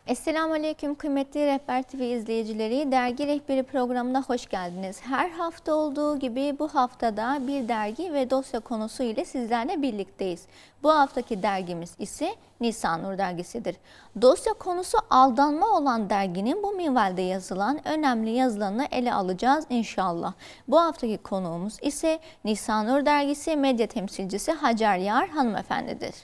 Esselamu Aleyküm kıymetli Rehber TV izleyicileri. Dergi Rehberi programına hoş geldiniz. Her hafta olduğu gibi bu haftada bir dergi ve dosya konusu ile sizlerle birlikteyiz. Bu haftaki dergimiz ise Nisan Nur dergisidir. Dosya konusu aldanma olan derginin bu minvalde yazılan önemli yazılarını ele alacağız inşallah. Bu haftaki konuğumuz ise Nisan Nur dergisi medya temsilcisi Hacer Yar hanımefendidir.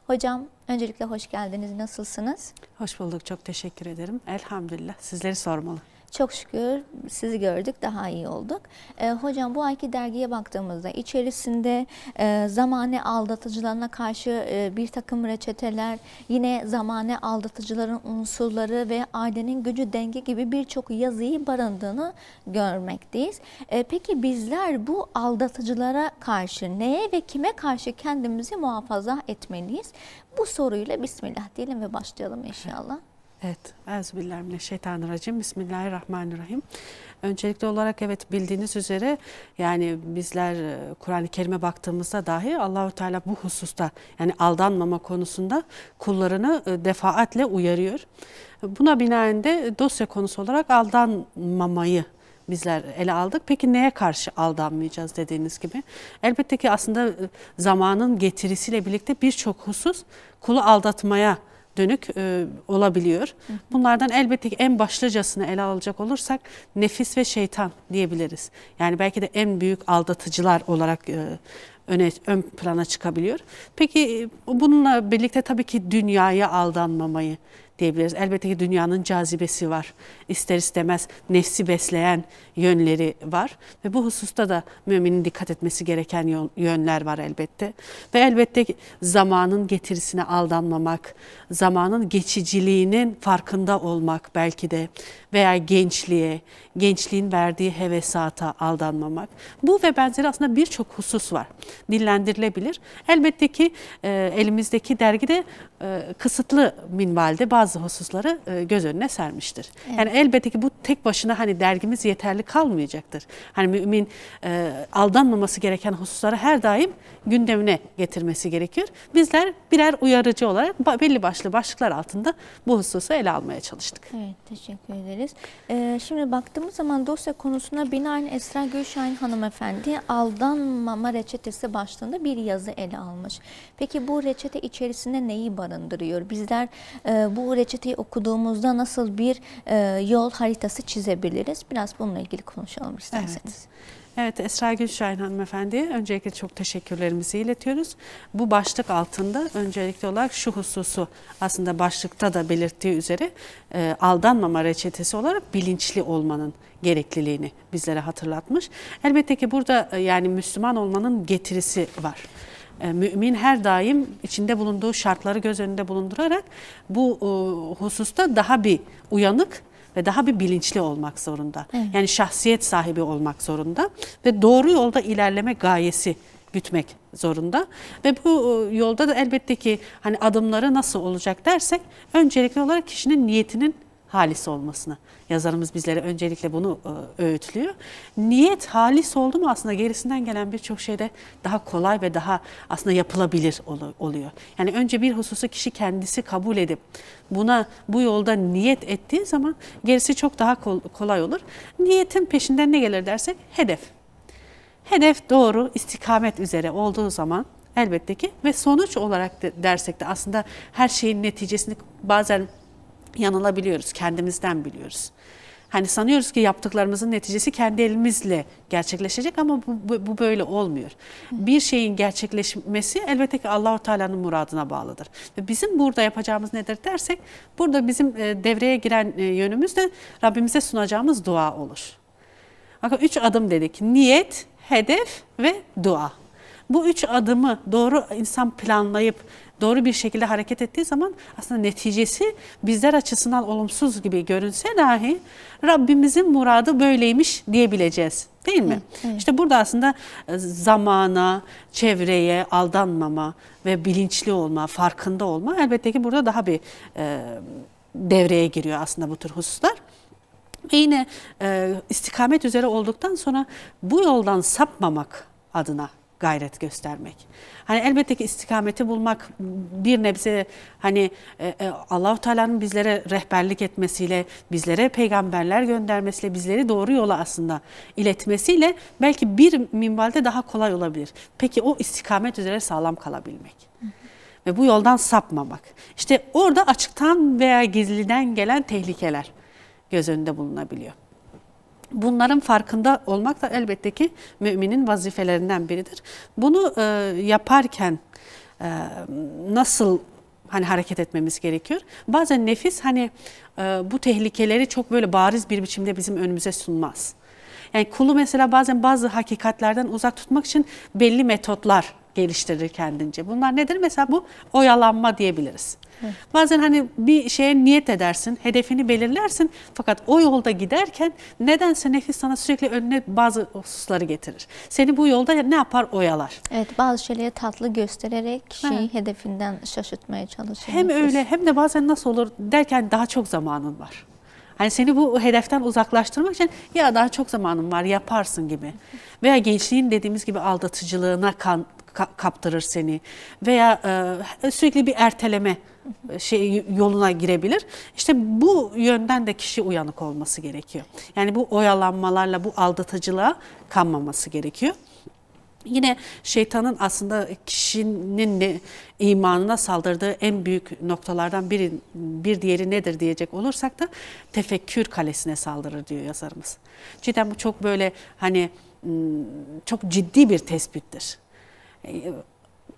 Hocam öncelikle hoş geldiniz. Nasılsınız? Hoş bulduk. Çok teşekkür ederim. Elhamdülillah. Sizleri sormalı. Çok şükür sizi gördük, daha iyi olduk. Hocam bu ayki dergiye baktığımızda içerisinde zamane aldatıcılarına karşı bir takım reçeteler, yine zamane aldatıcıların unsurları ve ailenin gücü denge gibi birçok yazıyı barındığını görmekteyiz. Peki bizler bu aldatıcılara karşı neye ve kime karşı kendimizi muhafaza etmeliyiz? Bu soruyla Bismillah diyelim ve başlayalım inşallah. Evet. Euzubillahimineşşeytanirracim. Bismillahirrahmanirrahim. Öncelikli olarak evet, bildiğiniz üzere yani bizler Kur'an-ı Kerim'e baktığımızda dahi Allahu Teala bu hususta, yani aldanmama konusunda kullarını defaatle uyarıyor. Buna binaen de dosya konusu olarak aldanmamayı bizler ele aldık. Peki neye karşı aldanmayacağız dediğiniz gibi? Elbette ki aslında zamanın getirisiyle birlikte birçok husus kulu aldatmaya dönük olabiliyor. Bunlardan elbette ki en başlıcasını ele alacak olursak nefis ve şeytan diyebiliriz. Yani belki de en büyük aldatıcılar olarak ön plana çıkabiliyor. Peki bununla birlikte tabii ki dünyaya aldanmamayı diyebiliriz. Elbette ki dünyanın cazibesi var. İster istemez nefsi besleyen yönleri var. Ve bu hususta da müminin dikkat etmesi gereken yönler var elbette. Ve elbette ki zamanın getirisine aldanmamak, zamanın geçiciliğinin farkında olmak belki de, veya gençliğe, gençliğin verdiği hevesata aldanmamak. Bu ve benzeri aslında birçok husus var. Dillendirilebilir. Elbette ki elimizdeki dergide kısıtlı minvalde bazı hususları göz önüne sermiştir. Evet. Yani elbette ki bu tek başına hani dergimiz yeterli kalmayacaktır. Hani mümin aldanmaması gereken hususları her daim gündemine getirmesi gerekiyor. Bizler birer uyarıcı olarak belli başlı başlıklar altında bu hususu ele almaya çalıştık. Evet, teşekkür ederiz. Şimdi baktığımız zaman dosya konusuna binaen Esra Gülşahin hanımefendi aldanmama reçetesi başlığında bir yazı ele almış. Peki bu reçete içerisinde neyi barındırıyor? Bizler bu reçeteyi okuduğumuzda nasıl bir yol haritası çizebiliriz? Biraz bununla ilgili konuşalım isterseniz. Evet. Evet, Esra Gülşahin hanımefendiye öncelikle çok teşekkürlerimizi iletiyoruz. Bu başlık altında öncelikli olarak şu hususu aslında başlıkta da belirttiği üzere aldanmama reçetesi olarak bilinçli olmanın gerekliliğini bizlere hatırlatmış. Elbette ki burada yani Müslüman olmanın getirisi var. Mümin her daim içinde bulunduğu şartları göz önünde bulundurarak bu hususta daha bir uyanık ve daha bir bilinçli olmak zorunda. Evet. Yani şahsiyet sahibi olmak zorunda ve doğru yolda ilerleme gayesi gütmek zorunda. Ve bu yolda da elbette ki hani adımları nasıl olacak dersek öncelikli olarak kişinin niyetinin halis olmasını. Yazarımız bizlere öncelikle bunu öğütlüyor. Niyet halis oldu mu aslında gerisinden gelen birçok şeyde daha kolay ve daha aslında yapılabilir oluyor. Yani önce bir hususu kişi kendisi kabul edip bu yolda niyet ettiği zaman gerisi çok daha kolay olur. Niyetin peşinden ne gelir dersek hedef. Hedef doğru, istikamet üzere olduğu zaman elbette ki ve sonuç olarak dersek de aslında her şeyin neticesini bazen yanılabiliyoruz, kendimizden biliyoruz. Hani sanıyoruz ki yaptıklarımızın neticesi kendi elimizle gerçekleşecek ama bu böyle olmuyor. Bir şeyin gerçekleşmesi elbette ki Allahu Teala'nın muradına bağlıdır. Ve bizim burada yapacağımız nedir dersek, burada bizim devreye giren yönümüz de Rabbimize sunacağımız dua olur. Bakın 3 adım dedik. Niyet, hedef ve dua. Bu 3 adımı doğru insan planlayıp doğru bir şekilde hareket ettiği zaman aslında neticesi bizler açısından olumsuz gibi görünse dahi Rabbimizin muradı böyleymiş diyebileceğiz. Değil mi? Evet. İşte burada aslında zamana, çevreye aldanmama ve bilinçli olma, farkında olma elbette ki burada daha bir devreye giriyor aslında bu tür hususlar. Ve yine istikamet üzere olduktan sonra bu yoldan sapmamak adına gayret göstermek. Hani elbette ki istikameti bulmak bir nebze hani Allah-u Teala'nın bizlere rehberlik etmesiyle, bizlere peygamberler göndermesiyle, bizleri doğru yola aslında iletmesiyle belki bir minvalde daha kolay olabilir. Peki o istikamet üzere sağlam kalabilmek. Ve bu yoldan sapmamak. İşte orada açıktan veya gizliden gelen tehlikeler göz önünde bulunabiliyor. Bunların farkında olmak da elbette ki müminin vazifelerinden biridir. Bunu yaparken nasıl hani hareket etmemiz gerekiyor? Bazen nefis hani bu tehlikeleri çok böyle bariz bir biçimde bizim önümüze sunmaz. Yani kulu mesela bazen bazı hakikatlerden uzak tutmak için belli metotlar geliştirir kendince. Bunlar nedir? Mesela bu oyalanma diyebiliriz. Evet. Bazen hani bir şeye niyet edersin, hedefini belirlersin fakat o yolda giderken nedense nefis sana sürekli önüne bazı hususları getirir. Seni bu yolda ne yapar? Oyalar. Evet, bazı şeyleri tatlı göstererek kişiyi hedefinden şaşırtmaya çalışır. Hem nefis öyle hem de bazen nasıl olur derken daha çok zamanın var. Hani seni bu hedeften uzaklaştırmak için ya daha çok zamanın var yaparsın gibi. Veya gençliğin dediğimiz gibi aldatıcılığına kaptırır seni veya sürekli bir erteleme yoluna girebilir. İşte bu yönden de kişi uyanık olması gerekiyor. Yani bu oyalanmalarla bu aldatıcılığa kanmaması gerekiyor. Yine şeytanın aslında kişinin imanına saldırdığı en büyük noktalardan bir diğeri nedir diyecek olursak da tefekkür kalesine saldırır diyor yazarımız. Cidden bu çok böyle hani çok ciddi bir tespittir.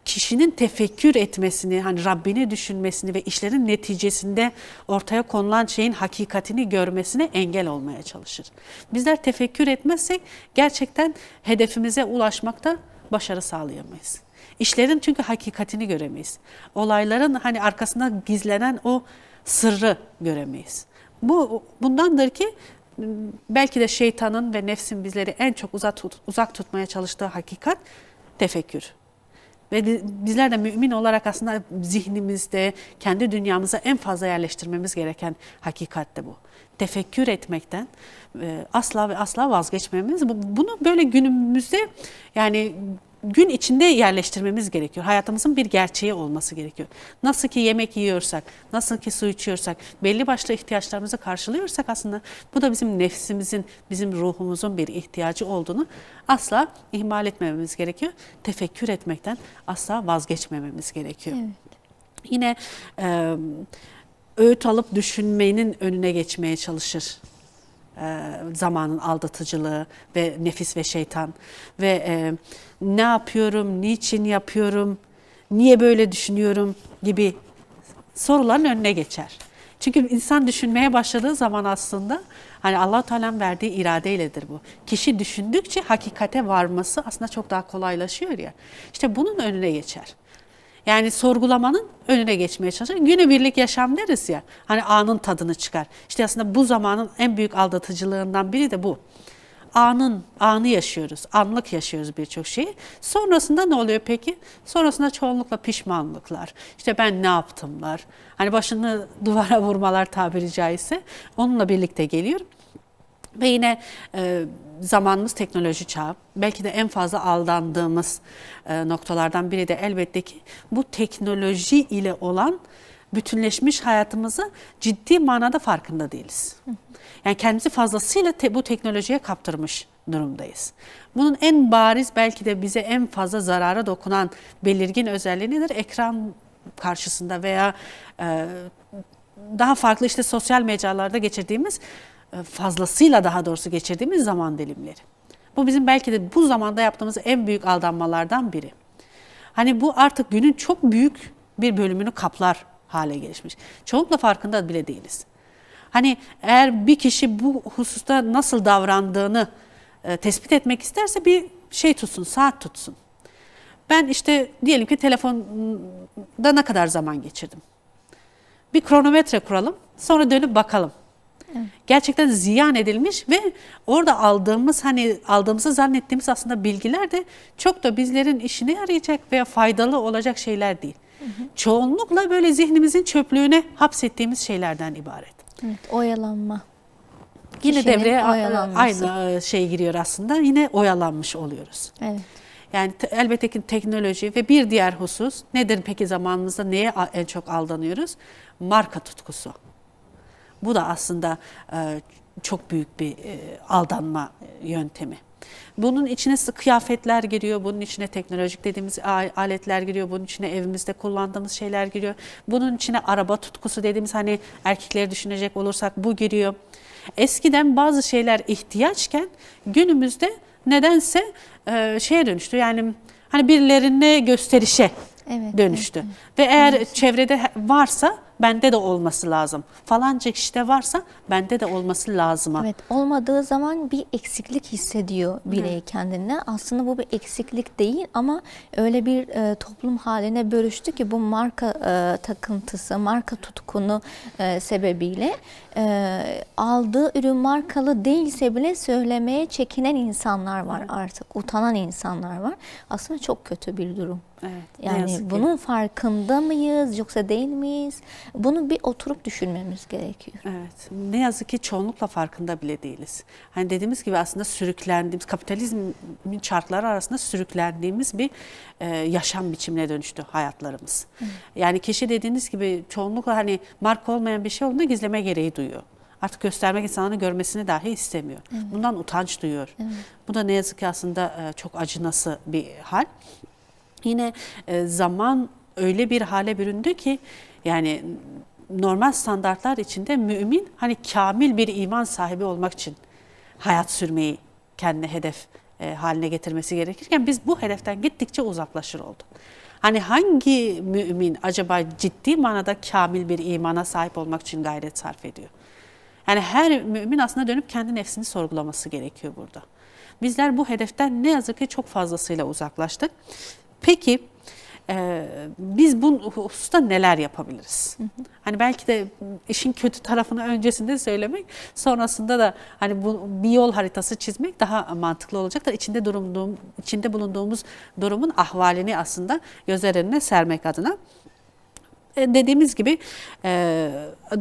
Kişinin tefekkür etmesini, hani Rabbini düşünmesini ve işlerin neticesinde ortaya konulan şeyin hakikatini görmesine engel olmaya çalışır. Bizler tefekkür etmezsek gerçekten hedefimize ulaşmakta başarı sağlayamayız. İşlerin çünkü hakikatini göremeyiz. Olayların hani arkasında gizlenen o sırrı göremeyiz. Bundandır ki belki de şeytanın ve nefsin bizleri en çok uzak tutmaya çalıştığı hakikat tefekkür. Ve bizler de mümin olarak aslında zihnimizde, kendi dünyamıza en fazla yerleştirmemiz gereken hakikat de bu. Tefekkür etmekten asla ve asla vazgeçmemiz. Bunu böyle günümüzde yani gün içinde yerleştirmemiz gerekiyor. Hayatımızın bir gerçeği olması gerekiyor. Nasıl ki yemek yiyorsak, nasıl ki su içiyorsak, belli başlı ihtiyaçlarımızı karşılıyorsak aslında bu da bizim nefsimizin, bizim ruhumuzun bir ihtiyacı olduğunu asla ihmal etmememiz gerekiyor. Tefekkür etmekten asla vazgeçmememiz gerekiyor. Evet. Yine öğüt alıp düşünmenin önüne geçmeye çalışır. Zamanın aldatıcılığı ve nefis ve şeytan ve ne yapıyorum, niçin yapıyorum, niye böyle düşünüyorum gibi soruların önüne geçer. Çünkü insan düşünmeye başladığı zaman aslında hani Allah-u Teala'nın verdiği iradeyledir bu. Kişi düşündükçe hakikate varması aslında çok daha kolaylaşıyor ya. İşte bunun önüne geçer. Yani sorgulamanın önüne geçmeye çalışır. Günübirlik yaşam deriz ya, hani anın tadını çıkar. İşte aslında bu zamanın en büyük aldatıcılığından biri de bu. Anı yaşıyoruz, anlık yaşıyoruz birçok şeyi. Sonrasında ne oluyor peki? Sonrasında çoğunlukla pişmanlıklar, işte ben ne yaptımlar, hani başını duvara vurmalar tabiri caizse onunla birlikte geliyor. Ve yine zamanımız teknoloji çağı. Belki de en fazla aldandığımız noktalardan biri de elbette ki bu teknoloji ile olan bütünleşmiş hayatımızı ciddi manada farkında değiliz. Yani kendimizi fazlasıyla bu teknolojiye kaptırmış durumdayız. Bunun en bariz belki de bize en fazla zarara dokunan belirgin özelliği nedir? Ekran karşısında veya daha farklı işte sosyal mecralarda geçirdiğimiz fazlasıyla daha doğrusu geçirdiğimiz zaman dilimleri. Bu bizim belki de bu zamanda yaptığımız en büyük aldanmalardan biri. Hani bu artık günün çok büyük bir bölümünü kaplar hale gelişmiş. Çoğunlukla farkında bile değiliz. Hani eğer bir kişi bu hususta nasıl davrandığını tespit etmek isterse bir şey tutsun, saat tutsun. Ben işte diyelim ki telefonda ne kadar zaman geçirdim. Bir kronometre kuralım, sonra dönüp bakalım. Evet. Gerçekten ziyan edilmiş ve orada aldığımızı zannettiğimiz aslında bilgiler de çok da bizlerin işine yarayacak veya faydalı olacak şeyler değil. Çoğunlukla böyle zihnimizin çöplüğüne hapsettiğimiz şeylerden ibaret. Evet, oyalanma. Yine devreye aynı şey giriyor aslında. Yine oyalanmış oluyoruz. Evet. Yani elbette ki teknoloji ve bir diğer husus nedir peki zamanımızda neye en çok aldanıyoruz? Marka tutkusu. Bu da aslında çok büyük bir aldanma yöntemi. Bunun içine kıyafetler giriyor, bunun içine teknolojik dediğimiz aletler giriyor, bunun içine evimizde kullandığımız şeyler giriyor. Bunun içine araba tutkusu dediğimiz hani erkekleri düşünecek olursak bu giriyor. Eskiden bazı şeyler ihtiyaçken günümüzde nedense şeye dönüştü. Yani hani birilerine gösterişe dönüştü. Evet. Ve eğer çevrede varsa bende de olması lazım. Falanca kişide varsa bende de olması lazım. Evet, olmadığı zaman bir eksiklik hissediyor birey kendine. Aslında bu bir eksiklik değil ama öyle bir toplum haline bölüştü ki bu marka takıntısı, marka tutkunu sebebiyle aldığı ürün markalı değilse bile söylemeye çekinen insanlar var artık. Utanan insanlar var. Aslında çok kötü bir durum. Evet, Yani bunun farkında mıyız yoksa değil miyiz? Bunu bir oturup düşünmemiz gerekiyor. Evet. Ne yazık ki çoğunlukla farkında bile değiliz. Hani dediğimiz gibi aslında sürüklendiğimiz, kapitalizmin şartları arasında sürüklendiğimiz bir yaşam biçimine dönüştü hayatlarımız. Yani kişi dediğiniz gibi çoğunlukla hani marka olmayan bir şey olduğunda gizleme gereği duyuyor. Artık göstermek insanların görmesini dahi istemiyor. Bundan utanç duyuyor. Bu da ne yazık ki aslında çok acınası bir hal. Yine zaman öyle bir hale büründü ki yani normal standartlar içinde mümin hani kamil bir iman sahibi olmak için hayat sürmeyi kendine hedef haline getirmesi gerekirken biz bu hedeften gittikçe uzaklaşır oldu. Hani hangi mümin acaba ciddi manada kamil bir imana sahip olmak için gayret sarf ediyor? Yani her mümin aslında dönüp kendi nefsini sorgulaması gerekiyor burada. Bizler bu hedeften ne yazık ki çok fazlasıyla uzaklaştık. Peki biz bu hususta neler yapabiliriz? Hani belki de işin kötü tarafını öncesinde söylemek, sonrasında da hani bu bir yol haritası çizmek daha mantıklı olacaktır. İçinde bulunduğumuz durumun ahvalini aslında gözler önüne sermek adına. Dediğimiz gibi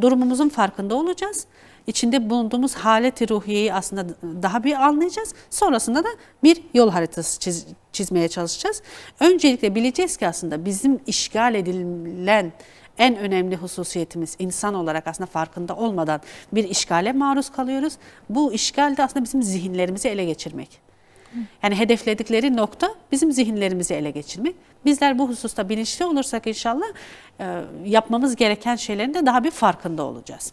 durumumuzun farkında olacağız. İçinde bulunduğumuz haleti ruhiyeyi aslında daha bir anlayacağız. Sonrasında da bir yol haritası çizmeye çalışacağız. Öncelikle bileceğiz ki aslında bizim işgal edilen en önemli hususiyetimiz insan olarak aslında farkında olmadan bir işgale maruz kalıyoruz. Bu işgal de aslında bizim zihinlerimizi ele geçirmek. Yani hedefledikleri nokta bizim zihinlerimizi ele geçirmek. Bizler bu hususta bilinçli olursak inşallah yapmamız gereken şeylerin de daha bir farkında olacağız.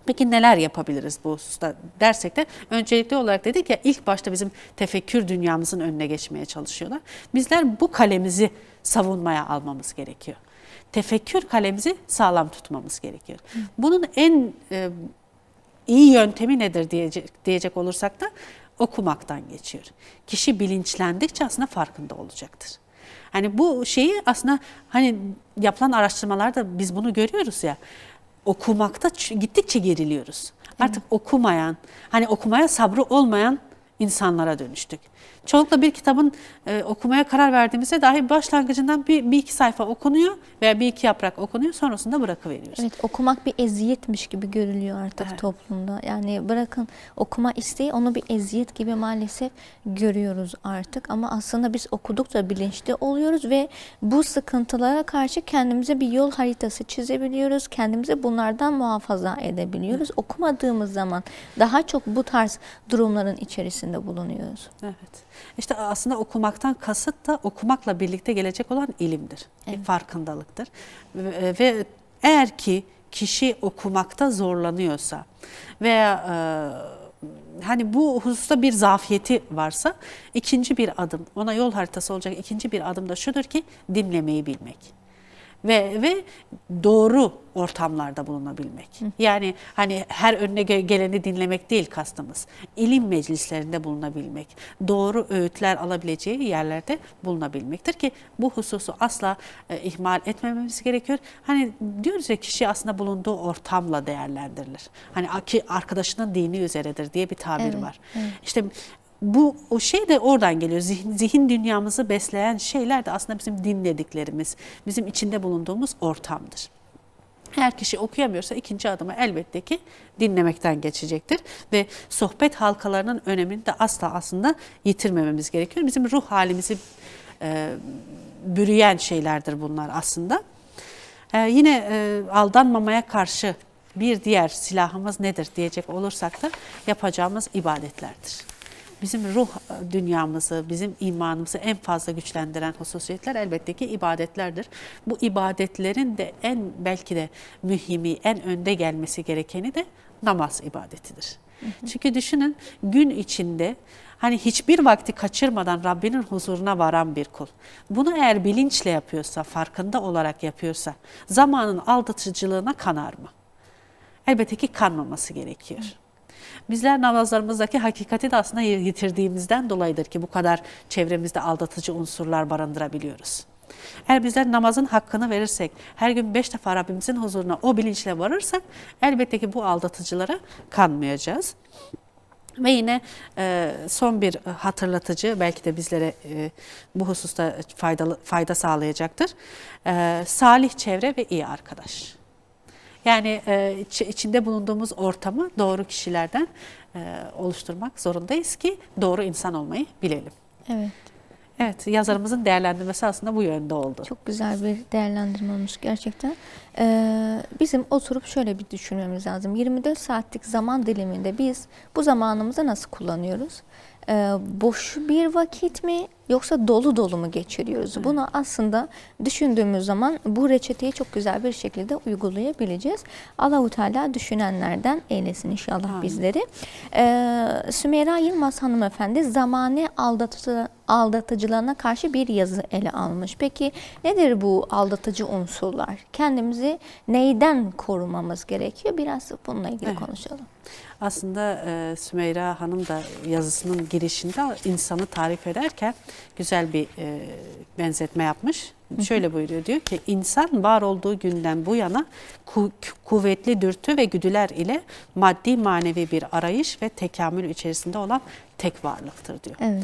Peki neler yapabiliriz bu hususta dersek de öncelikli olarak dedik ya ilk başta bizim tefekkür dünyamızın önüne geçmeye çalışıyorlar. Bizler bu kalemizi savunmaya almamız gerekiyor. Tefekkür kalemizi sağlam tutmamız gerekiyor. Bunun en iyi yöntemi nedir diyecek olursak da okumaktan geçiyor. Kişi bilinçlendikçe aslında farkında olacaktır. Hani bu şeyi aslında hani yapılan araştırmalarda biz bunu görüyoruz ya. Okumakta gittikçe geriliyoruz. Artık okumayan, hani okumaya sabrı olmayan insanlara dönüştük. Çoğunlukla bir kitabın okumaya karar verdiğimizde dahi başlangıcından bir iki sayfa okunuyor veya bir iki yaprak okunuyor, sonrasında bırakıveriyoruz. Evet, okumak bir eziyetmiş gibi görülüyor artık toplumda. Yani bırakın okuma isteği, onu bir eziyet gibi maalesef görüyoruz artık. Ama aslında biz okudukça bilinçli oluyoruz ve bu sıkıntılara karşı kendimize bir yol haritası çizebiliyoruz. Kendimizi bunlardan muhafaza edebiliyoruz. Okumadığımız zaman daha çok bu tarz durumların içerisinde bulunuyoruz. Evet. İşte aslında okumaktan kasıt da okumakla birlikte gelecek olan ilimdir. Bir farkındalıktır. Ve eğer ki kişi okumakta zorlanıyorsa veya hani bu hususta bir zafiyeti varsa ikinci bir adım, ona yol haritası olacak ikinci bir adım da şudur ki dinlemeyi bilmek. Ve doğru ortamlarda bulunabilmek. Yani hani her önüne geleni dinlemek değil kastımız. İlim meclislerinde bulunabilmek. Doğru öğütler alabileceği yerlerde bulunabilmektir ki bu hususu asla ihmal etmememiz gerekiyor. Hani diyoruz ya kişi aslında bulunduğu ortamla değerlendirilir. Hani arkadaşının dini üzeredir diye bir tabir var. Evet. İşte o şey de oradan geliyor. Zihin dünyamızı besleyen şeyler de aslında bizim dinlediklerimiz, bizim içinde bulunduğumuz ortamdır. Eğer kişi okuyamıyorsa ikinci adımı elbette ki dinlemekten geçecektir. Ve sohbet halkalarının önemini de asla aslında yitirmememiz gerekiyor. Bizim ruh halimizi bürüyen şeylerdir bunlar aslında. Yine aldanmamaya karşı bir diğer silahımız nedir diyecek olursak da yapacağımız ibadetlerdir. Bizim ruh dünyamızı, bizim imanımızı en fazla güçlendiren hususiyetler elbette ki ibadetlerdir. Bu ibadetlerin de belki de mühimi, en önde gelmesi gerekeni de namaz ibadetidir. Çünkü düşünün, gün içinde hani hiçbir vakti kaçırmadan Rabbinin huzuruna varan bir kul. Bunu eğer bilinçle yapıyorsa, farkında olarak yapıyorsa zamanın aldatıcılığına kanar mı? Elbette ki kanmaması gerekiyor. Bizler namazlarımızdaki hakikati de aslında yitirdiğimizden dolayıdır ki bu kadar çevremizde aldatıcı unsurlar barındırabiliyoruz. Eğer bizler namazın hakkını verirsek, her gün 5 defa Rabbimizin huzuruna o bilinçle varırsak elbette ki bu aldatıcılara kanmayacağız. Ve yine son bir hatırlatıcı, belki de bizlere bu hususta fayda sağlayacaktır. Salih çevre ve iyi arkadaş. Yani içinde bulunduğumuz ortamı doğru kişilerden oluşturmak zorundayız ki doğru insan olmayı bilelim. Evet. Evet, yazarımızın değerlendirmesi aslında bu yönde oldu. Çok güzel bir değerlendirme olmuş gerçekten. Bizim oturup şöyle bir düşünmemiz lazım. 24 saatlik zaman diliminde biz bu zamanımızı nasıl kullanıyoruz? Boş bir vakit mi yoksa dolu dolu mu geçiriyoruz? Evet. Bunu aslında düşündüğümüz zaman bu reçeteyi çok güzel bir şekilde uygulayabileceğiz. Allahu Teala düşünenlerden eylesin inşallah bizleri. Sümeyra Yılmaz hanımefendi zamane aldatıcılarına karşı bir yazı ele almış. Peki nedir bu aldatıcı unsurlar? Kendimizi neyden korumamız gerekiyor? Biraz bununla ilgili konuşalım. Aslında Sümeyra Hanım da yazısının girişinde insanı tarif ederken güzel bir benzetme yapmış. Şöyle buyuruyor, diyor ki insan var olduğu günden bu yana kuvvetli dürtü ve güdüler ile maddi manevi bir arayış ve tekamül içerisinde olan tek varlıktır diyor. Evet.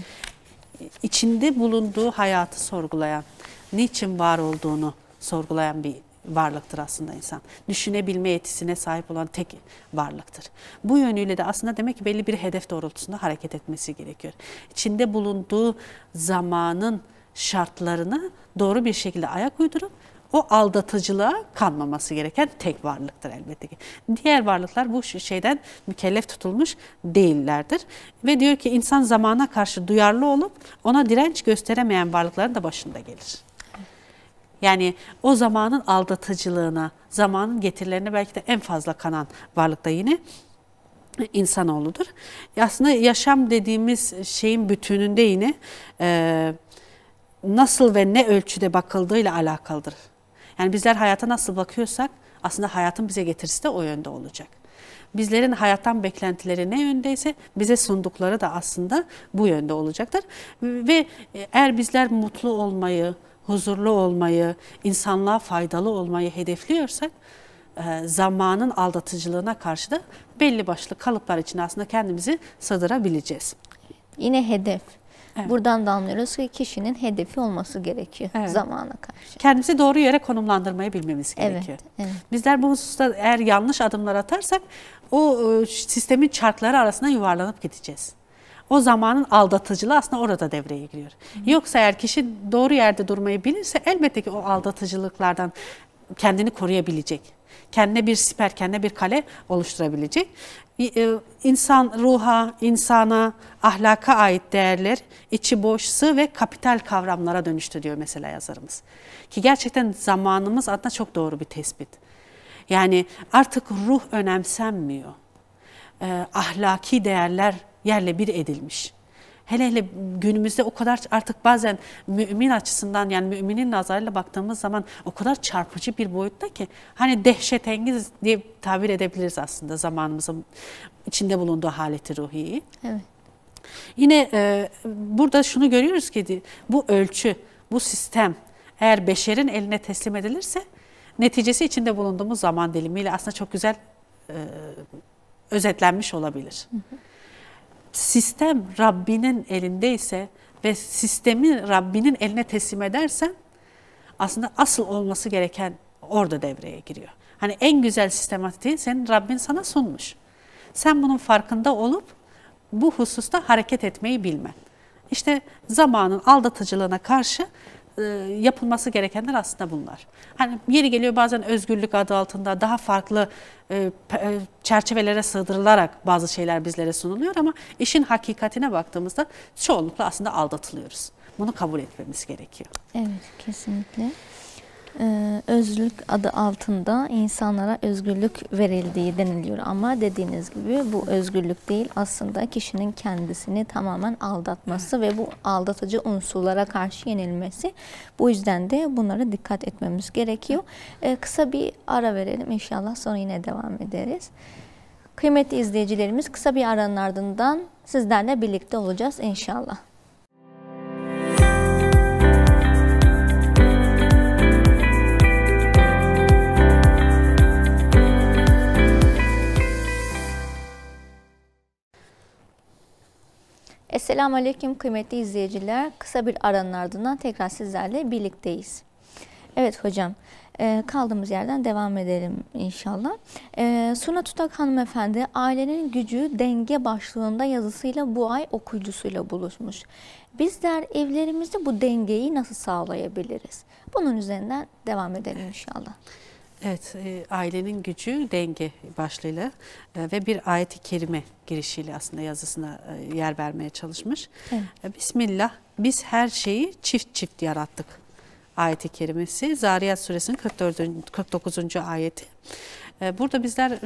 İçinde bulunduğu hayatı sorgulayan, niçin var olduğunu sorgulayan bir varlıktır aslında insan. Düşünebilme yetisine sahip olan tek varlıktır. Bu yönüyle de aslında demek ki belli bir hedef doğrultusunda hareket etmesi gerekiyor. İçinde bulunduğu zamanın şartlarını doğru bir şekilde ayak uydurup o aldatıcılığa kanmaması gereken tek varlıktır elbette ki. Diğer varlıklar bu şeyden mükellef tutulmuş değillerdir. Ve diyor ki insan zamana karşı duyarlı olup ona direnç gösteremeyen varlıkların da başında gelir. Yani o zamanın aldatıcılığına, zamanın getirilerine belki de en fazla kanan varlık da yine insanoğludur. Aslında yaşam dediğimiz şeyin bütününde yine nasıl ve ne ölçüde bakıldığıyla alakalıdır. Yani bizler hayata nasıl bakıyorsak aslında hayatın bize getirisi de o yönde olacak. Bizlerin hayattan beklentileri ne yöndeyse bize sundukları da aslında bu yönde olacaktır. Ve eğer bizler mutlu olmayı, huzurlu olmayı, insanlığa faydalı olmayı hedefliyorsak zamanın aldatıcılığına karşı da belli başlı kalıplar içine aslında kendimizi sığdırabileceğiz. Yine hedef. Evet. Buradan da anlıyoruz ki kişinin hedefi olması gerekiyor zamana karşı. Kendimizi doğru yere konumlandırmayı bilmemiz gerekiyor. Evet. Bizler bu hususta eğer yanlış adımlar atarsak o sistemin çarkları arasında yuvarlanıp gideceğiz. O zamanın aldatıcılığı aslında orada devreye giriyor. Yoksa eğer kişi doğru yerde durmayı bilirse elbette ki o aldatıcılıklardan kendini koruyabilecek. Kendine bir siper, kendine bir kale oluşturabilecek. İnsan ruha, insana, ahlaka ait değerler içi boş, sığ ve kapital kavramlara dönüştü diyor mesela yazarımız. Ki gerçekten zamanımız adına çok doğru bir tespit. Yani artık ruh önemsenmiyor. Ahlaki değerler yerle bir edilmiş. Hele hele günümüzde o kadar artık bazen mümin açısından, yani müminin nazarıyla baktığımız zaman o kadar çarpıcı bir boyutta ki hani dehşetengiz diye tabir edebiliriz aslında zamanımızın içinde bulunduğu haleti ruhiyi. Evet. Yine burada şunu görüyoruz ki bu ölçü, bu sistem eğer beşerin eline teslim edilirse neticesi içinde bulunduğumuz zaman dilimiyle aslında çok güzel özetlenmiş olabilir. Sistem Rabbinin elindeyse ve sistemi Rabbinin eline teslim edersen aslında asıl olması gereken orada devreye giriyor. Hani en güzel sistematiği senin Rabbin sana sunmuş. Sen bunun farkında olup bu hususta hareket etmeyi bilmen. İşte zamanın aldatıcılığına karşı yapılması gerekenler aslında bunlar. Hani yeri geliyor bazen özgürlük adı altında daha farklı çerçevelere sığdırılarak bazı şeyler bizlere sunuluyor ama işin hakikatine baktığımızda çoğunlukla aslında aldatılıyoruz. Bunu kabul etmemiz gerekiyor. Evet, kesinlikle. Özgürlük adı altında insanlara özgürlük verildiği deniliyor ama dediğiniz gibi bu özgürlük değil, aslında kişinin kendisini tamamen aldatması ve bu aldatıcı unsurlara karşı yenilmesi. Bu yüzden de bunlara dikkat etmemiz gerekiyor. Kısa bir ara verelim, inşallah sonra yine devam ederiz. Kıymetli izleyicilerimiz, kısa bir aranın ardından sizlerle birlikte olacağız inşallah. Esselamu Aleyküm kıymetli izleyiciler. Kısa bir aranın ardından tekrar sizlerle birlikteyiz. Evet hocam, kaldığımız yerden devam edelim inşallah. Suna Tutak hanımefendi, ailenin gücü denge başlığında yazısıyla bu ay okuyucusuyla buluşmuş. Bizler evlerimizde bu dengeyi nasıl sağlayabiliriz? Bunun üzerinden devam edelim inşallah. Evet, ailenin gücü denge başlığıyla ve bir ayet-i kerime girişiyle aslında yazısına yer vermeye çalışmış. Evet. Bismillah, biz her şeyi çift çift yarattık. Ayet-i kerimesi Zariyat suresinin 49. ayeti. Burada bizler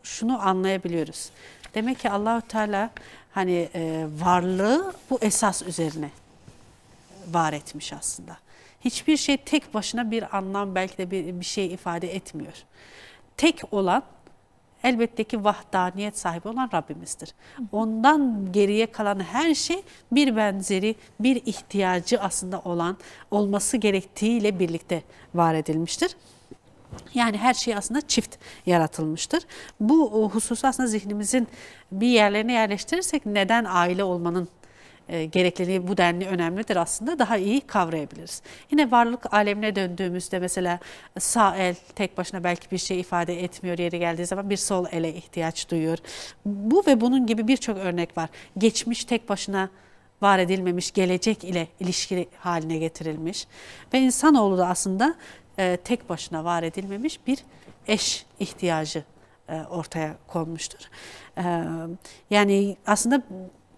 şunu anlayabiliyoruz. Demek ki Allahu Teala hani varlığı bu esas üzerine var etmiş aslında. Hiçbir şey tek başına bir anlam belki de bir şey ifade etmiyor. Tek olan elbette ki vahdaniyet sahibi olan Rabbimizdir. Ondan geriye kalan her şey bir benzeri, bir ihtiyacı aslında olması gerektiğiyle birlikte var edilmiştir. Yani her şey aslında çift yaratılmıştır. Bu hususu aslında zihnimizin bir yerlerine yerleştirirsek neden aile olmanın gerekliliği bu denli önemlidir aslında daha iyi kavrayabiliriz. Yine varlık alemine döndüğümüzde mesela sağ el tek başına belki bir şey ifade etmiyor, yeri geldiği zaman bir sol ele ihtiyaç duyuyor. Bu ve bunun gibi birçok örnek var. Geçmiş tek başına var edilmemiş, gelecek ile ilişkili haline getirilmiş ve insanoğlu da aslında tek başına var edilmemiş bir eş ihtiyacı ortaya konmuştur. Yani aslında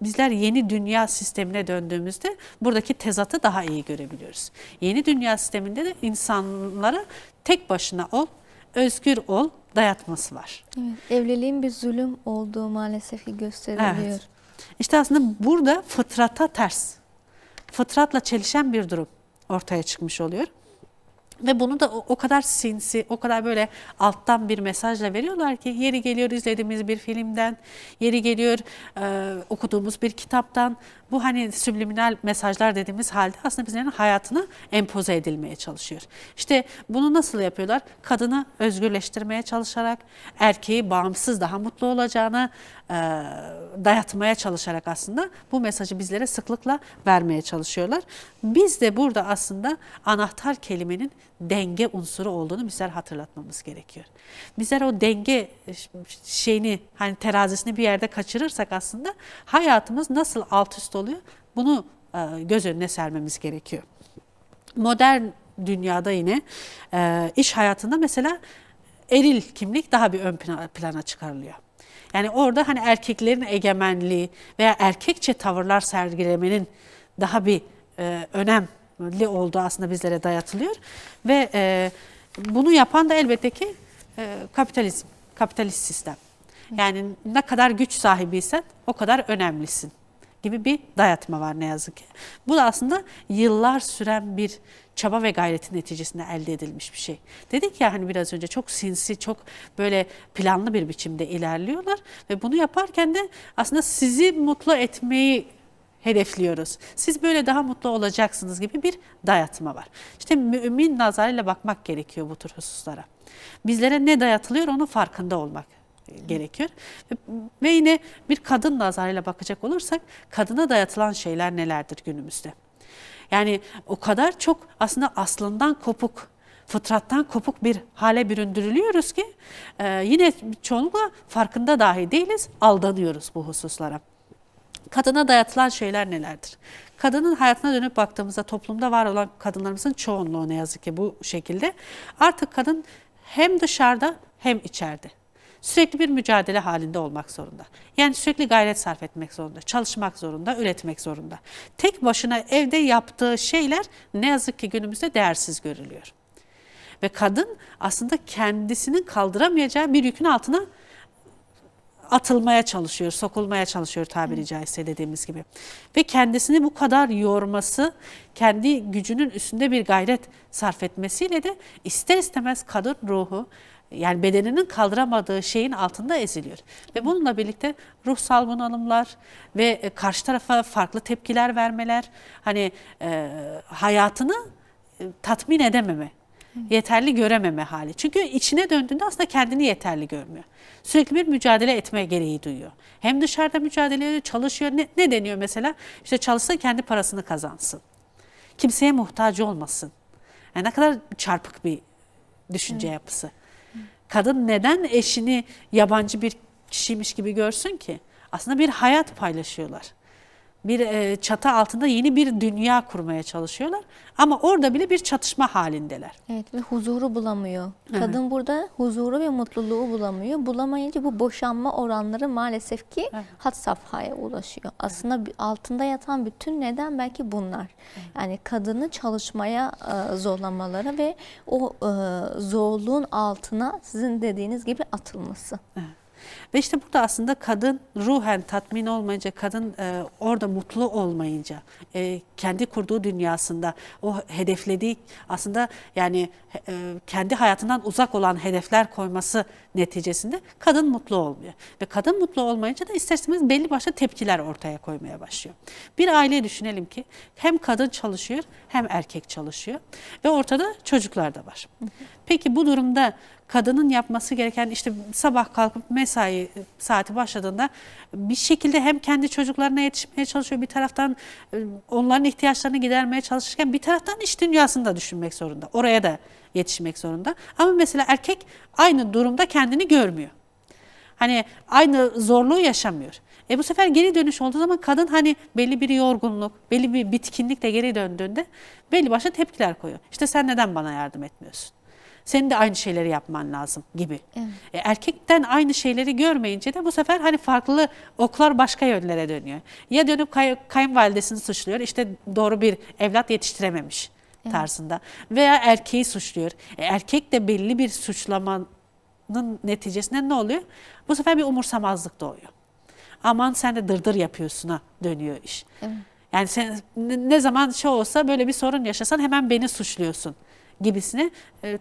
bizler yeni dünya sistemine döndüğümüzde buradaki tezatı daha iyi görebiliyoruz. Yeni dünya sisteminde de insanlara tek başına ol, özgür ol dayatması var. Evet, evliliğin bir zulüm olduğu maalesef ki gösteriliyor. Evet. İşte aslında burada fıtrata ters, fıtratla çelişen bir durum ortaya çıkmış oluyor. Ve bunu da o kadar sinsi, o kadar böyle alttan bir mesajla veriyorlar ki yeri geliyor izlediğimiz bir filmden, yeri geliyor okuduğumuz bir kitaptan. Bu hani subliminal mesajlar dediğimiz halde aslında bizlerin hayatına empoze edilmeye çalışıyor. İşte bunu nasıl yapıyorlar? Kadını özgürleştirmeye çalışarak, erkeği bağımsız daha mutlu olacağına dayatmaya çalışarak aslında bu mesajı bizlere sıklıkla vermeye çalışıyorlar. Biz de burada aslında anahtar kelimenin denge unsuru olduğunu bizler hatırlatmamız gerekiyor. Bizler o denge şeyini hani terazisini bir yerde kaçırırsak aslında hayatımız nasıl alt üst oluyor bunu göz önüne sermemiz gerekiyor. Modern dünyada yine iş hayatında mesela eril kimlik daha bir ön plana çıkarılıyor. Yani orada hani erkeklerin egemenliği veya erkekçe tavırlar sergilemenin daha bir önemli olduğu aslında bizlere dayatılıyor. Ve bunu yapan da elbette ki kapitalizm, kapitalist sistem. Yani ne kadar güç sahibiysen o kadar önemlisin gibi bir dayatma var ne yazık ki. Bu da aslında yıllar süren bir çaba ve gayretin neticesinde elde edilmiş bir şey. Dedik ya hani biraz önce çok sinsi, çok böyle planlı bir biçimde ilerliyorlar ve bunu yaparken de aslında sizi mutlu etmeyi hedefliyoruz. Siz böyle daha mutlu olacaksınız gibi bir dayatma var. İşte mümin nazarıyla bakmak gerekiyor bu tür hususlara. Bizlere ne dayatılıyor onun farkında olmak gerekiyor. Ve yine bir kadın nazarıyla bakacak olursak kadına dayatılan şeyler nelerdir günümüzde? Yani o kadar çok aslında aslından kopuk, fıtrattan kopuk bir hale büründürülüyoruz ki yine çoğunlukla farkında dahi değiliz, aldanıyoruz bu hususlara. Kadına dayatılan şeyler nelerdir? Kadının hayatına dönüp baktığımızda toplumda var olan kadınlarımızın çoğunluğu ne yazık ki bu şekilde. Artık kadın hem dışarıda hem içeride. Sürekli bir mücadele halinde olmak zorunda. Yani sürekli gayret sarf etmek zorunda, çalışmak zorunda, üretmek zorunda. Tek başına evde yaptığı şeyler ne yazık ki günümüzde değersiz görülüyor. Ve kadın aslında kendisinin kaldıramayacağı bir yükün altına atılmaya çalışıyor, sokulmaya çalışıyor tabiri caizse dediğimiz gibi. Ve kendisini bu kadar yorması, kendi gücünün üstünde bir gayret sarf etmesiyle de ister istemez kadın ruhu, yani bedeninin kaldıramadığı şeyin altında eziliyor. Ve bununla birlikte ruhsal bunalımlar ve karşı tarafa farklı tepkiler vermeler, hani hayatını tatmin edememe, yeterli görememe hali. Çünkü içine döndüğünde aslında kendini yeterli görmüyor. Sürekli bir mücadele etme gereği duyuyor. Hem dışarıda mücadele ediyor, çalışıyor. Ne deniyor mesela? İşte çalışsın, kendi parasını kazansın. Kimseye muhtaç olmasın. Yani ne kadar çarpık bir düşünce yapısı. Kadın neden eşini yabancı bir kişiymiş gibi görsün ki? Aslında bir hayat paylaşıyorlar. Bir çatı altında yeni bir dünya kurmaya çalışıyorlar. Ama orada bile bir çatışma halindeler. Evet, ve huzuru bulamıyor. Kadın burada huzuru ve mutluluğu bulamıyor. Bulamayınca bu boşanma oranları maalesef ki had safhaya ulaşıyor. Aslında altında yatan bütün neden belki bunlar. Yani kadını çalışmaya zorlamaları ve o zorluğun altına sizin dediğiniz gibi atılması. Evet. Ve işte burada aslında kadın ruhen tatmin olmayınca, kadın orada mutlu olmayınca, kendi kurduğu dünyasında o hedeflediği aslında yani kendi hayatından uzak olan hedefler koyması neticesinde kadın mutlu olmuyor. Ve kadın mutlu olmayınca da ister istemez belli başlı tepkiler ortaya koymaya başlıyor. Bir aileyi düşünelim ki hem kadın çalışıyor hem erkek çalışıyor ve ortada çocuklar da var. Peki bu durumda kadının yapması gereken işte sabah kalkıp mesai saati başladığında bir şekilde hem kendi çocuklarına yetişmeye çalışıyor, bir taraftan onların ihtiyaçlarını gidermeye çalışırken bir taraftan iş dünyasını da düşünmek zorunda. Oraya da yetişmek zorunda. Ama mesela erkek aynı durumda kendini görmüyor. Hani aynı zorluğu yaşamıyor. Bu sefer geri dönüş olduğu zaman kadın hani belli bir yorgunluk, belli bir bitkinlikle geri döndüğünde belli başlı tepkiler koyuyor. İşte sen neden bana yardım etmiyorsun? Senin de aynı şeyleri yapman lazım gibi. Evet. Erkekten aynı şeyleri görmeyince de bu sefer hani farklı oklar başka yönlere dönüyor. Ya dönüp kayınvalidesini suçluyor, işte doğru bir evlat yetiştirememiş tarzında. Veya erkeği suçluyor. Erkek de belli bir suçlamanın neticesinde ne oluyor? Bu sefer bir umursamazlık doğuyor. Aman sen de dırdır yapıyorsun'a dönüyor iş. Evet. Yani sen ne zaman olsa böyle bir sorun yaşasan hemen beni suçluyorsun gibisine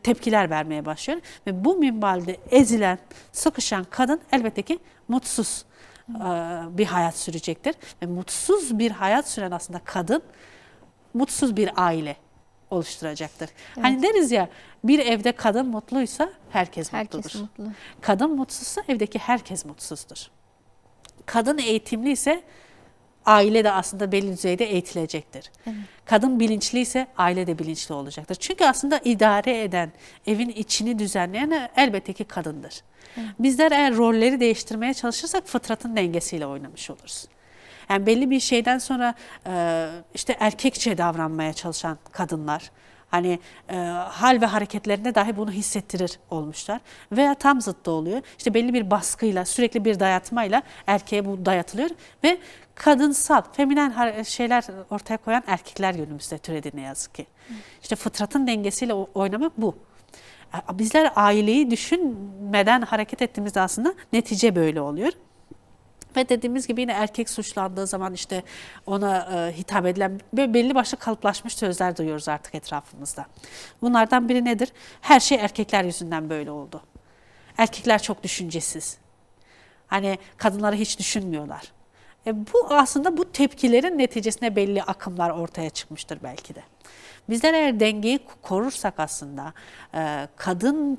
tepkiler vermeye başlıyor. Ve bu minvalde ezilen, sıkışan kadın elbette ki mutsuz bir hayat sürecektir. Ve mutsuz bir hayat süren aslında kadın mutsuz bir aile oluşturacaktır. Evet. Hani deriz ya, bir evde kadın mutluysa herkes mutludur. Mutlu. Kadın mutsuzsa evdeki herkes mutsuzdur. Kadın eğitimli ise aile de aslında belli düzeyde eğitilecektir. Evet. Kadın bilinçli ise aile de bilinçli olacaktır. Çünkü aslında idare eden, evin içini düzenleyen elbette ki kadındır. Evet. Bizler eğer rolleri değiştirmeye çalışırsak fıtratın dengesiyle oynamış oluruz. Yani belli bir şeyden sonra işte erkekçe davranmaya çalışan kadınlar, hani hal ve hareketlerinde dahi bunu hissettirir olmuşlar. Veya tam zıttı oluyor. İşte belli bir baskıyla, sürekli bir dayatmayla erkeğe bu dayatılıyor ve kadınsal, feminen şeyler ortaya koyan erkekler günümüzde türedi ne yazık ki. İşte fıtratın dengesiyle oynamak bu. Bizler aileyi düşünmeden hareket ettiğimizde aslında netice böyle oluyor. Ve dediğimiz gibi yine erkek suçlandığı zaman işte ona hitap edilen belli başlı kalıplaşmış sözler duyuyoruz artık etrafımızda. Bunlardan biri nedir? Her şey erkekler yüzünden böyle oldu. Erkekler çok düşüncesiz. Hani kadınları hiç düşünmüyorlar. Bu aslında bu tepkilerin neticesinde belli akımlar ortaya çıkmıştır belki de. Bizler eğer dengeyi korursak aslında kadın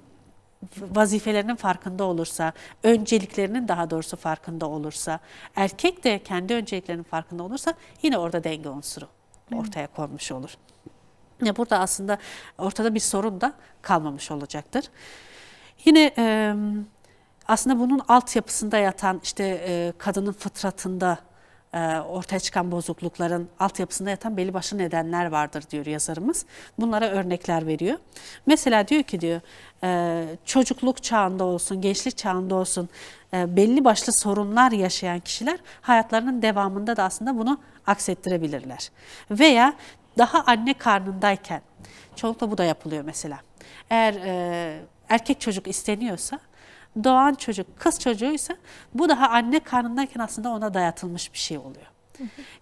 vazifelerinin farkında olursa, önceliklerinin daha doğrusu farkında olursa, erkek de kendi önceliklerinin farkında olursa yine orada denge unsuru ortaya konmuş olur. Burada aslında ortada bir sorun da kalmamış olacaktır. Yine aslında bunun altyapısında yatan işte kadının fıtratında ortaya çıkan bozuklukların altyapısında yatan belli başlı nedenler vardır diyor yazarımız. Bunlara örnekler veriyor. Mesela diyor ki diyor çocukluk çağında olsun, gençlik çağında olsun belli başlı sorunlar yaşayan kişiler hayatlarının devamında da aslında bunu aksettirebilirler. Veya daha anne karnındayken, çoğunlukla bu da yapılıyor mesela. Eğer erkek çocuk isteniyorsa, doğan çocuk kız çocuğuysa bu daha anne karnındayken aslında ona dayatılmış bir şey oluyor.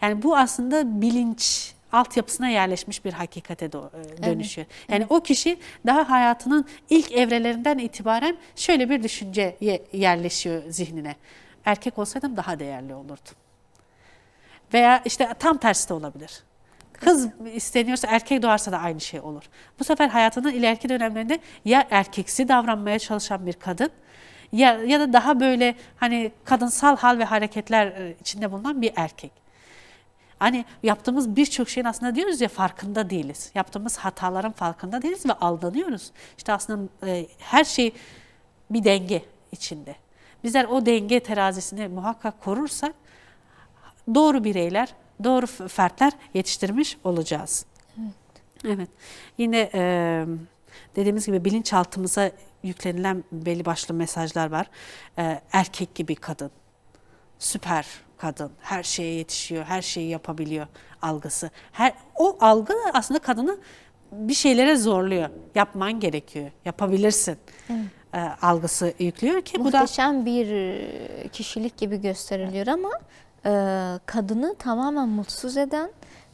Yani bu aslında bilinç altyapısına yerleşmiş bir hakikate dönüşüyor. Yani o kişi daha hayatının ilk evrelerinden itibaren şöyle bir düşünce yerleşiyor zihnine. Erkek olsaydım daha değerli olurdum. Veya işte tam tersi de olabilir. Kız isteniyorsa erkek doğarsa da aynı şey olur. Bu sefer hayatının ileriki dönemlerinde ya erkeksi davranmaya çalışan bir kadın ya da daha böyle hani kadınsal hal ve hareketler içinde bulunan bir erkek. Hani yaptığımız birçok şeyin aslında diyoruz ya farkında değiliz. Yaptığımız hataların farkında değiliz ve aldanıyoruz. İşte aslında her şey bir denge içinde. Bizler o denge terazisini muhakkak korursak doğru bireyler, doğru fertler yetiştirmiş olacağız. Evet. Yine dediğimiz gibi bilinçaltımıza yüklenilen belli başlı mesajlar var. Erkek gibi kadın, süper kadın, her şeye yetişiyor, her şeyi yapabiliyor algısı. O algı aslında kadını bir şeylere zorluyor. Yapman gerekiyor, yapabilirsin algısı yüklüyor ki muhteşem bu da bir kişilik gibi gösteriliyor ama kadını tamamen mutsuz eden,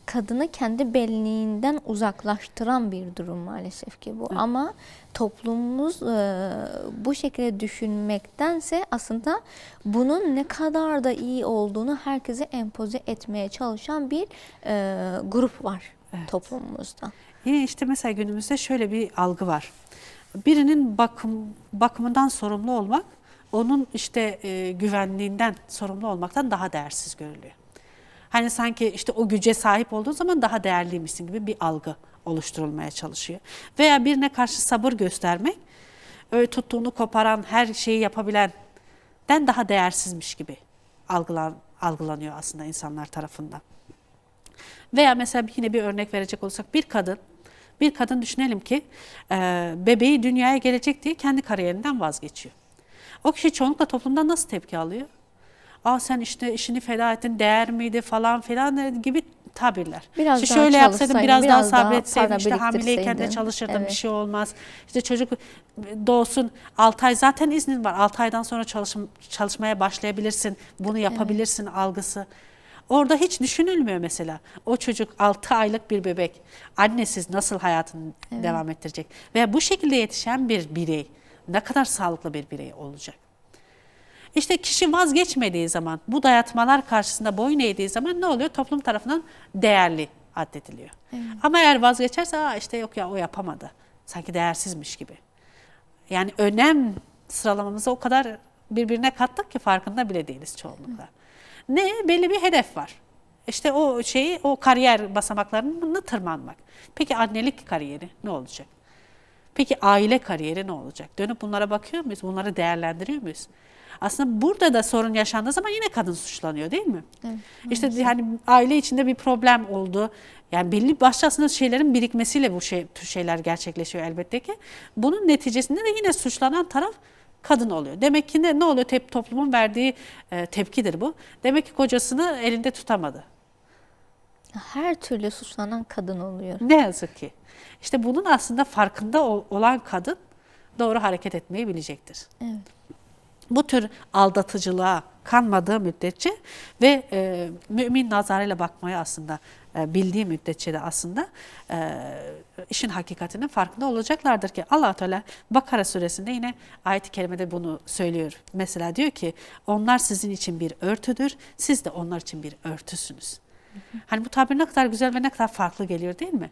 kadını kendi benliğinden uzaklaştıran bir durum maalesef ki bu. Evet. Ama toplumumuz bu şekilde düşünmektense aslında bunun ne kadar da iyi olduğunu herkese empoze etmeye çalışan bir grup var toplumumuzda. Yine işte mesela günümüzde şöyle bir algı var. Birinin bakımından sorumlu olmak, onun işte güvenliğinden sorumlu olmaktan daha değersiz görülüyor. Hani sanki işte o güce sahip olduğun zaman daha değerliymişsin gibi bir algı oluşturulmaya çalışıyor. Veya birine karşı sabır göstermek, öyle tuttuğunu koparan, her şeyi yapabilenden daha değersizmiş gibi algılanıyor aslında insanlar tarafından. Veya mesela yine bir örnek verecek olursak bir kadın düşünelim ki bebeği dünyaya gelecek diye kendi kariyerinden vazgeçiyor. O kişi çoğunlukla toplumdan nasıl tepki alıyor? Aa sen işte işini feda ettin, değer miydi falan filan gibi tabirler. Biraz işte daha şöyle yapsaydın, biraz daha sabretseydin, işte hamileyken de çalışırdın, bir şey olmaz. İşte çocuk doğsun 6 ay zaten iznin var. 6 aydan sonra çalışmaya başlayabilirsin, bunu yapabilirsin algısı. Orada hiç düşünülmüyor mesela. O çocuk 6 aylık bir bebek, annesiz nasıl hayatını devam ettirecek? Veya bu şekilde yetişen bir birey ne kadar sağlıklı bir birey olacak? İşte kişi vazgeçmediği zaman, bu dayatmalar karşısında boyun eğdiği zaman ne oluyor? Toplum tarafından değerli addediliyor. Ama eğer vazgeçerse işte yok ya o yapamadı. Sanki değersizmiş gibi. Yani önem sıralamamızı o kadar birbirine kattık ki farkında bile değiliz çoğunlukla. Ne? Belli bir hedef var. İşte o kariyer basamaklarını tırmanmak. Peki annelik kariyeri ne olacak? Peki aile kariyeri ne olacak? Dönüp bunlara bakıyor muyuz? Bunları değerlendiriyor muyuz? Aslında burada da sorun yaşandığı zaman yine kadın suçlanıyor değil mi? Evet, işte hani aile içinde bir problem oldu. Yani belli başlı aslında şeylerin birikmesiyle bu tür şeyler gerçekleşiyor elbette ki. Bunun neticesinde de yine suçlanan taraf kadın oluyor. Demek ki ne oluyor? Toplumun verdiği tepkidir bu. Demek ki kocasını elinde tutamadı. Her türlü suçlanan kadın oluyor. Ne yazık ki. İşte bunun aslında farkında olan kadın doğru hareket etmeyi bilecektir. Evet. Bu tür aldatıcılığa kanmadığı müddetçe ve mümin nazarıyla bakmayı aslında bildiği müddetçe de aslında işin hakikatinin farkında olacaklardır ki Allah Teala Bakara suresinde yine ayet-i kerimede bunu söylüyor. Mesela diyor ki onlar sizin için bir örtüdür, siz de onlar için bir örtüsünüz. Hani bu tabir ne kadar güzel ve ne kadar farklı geliyor değil mi?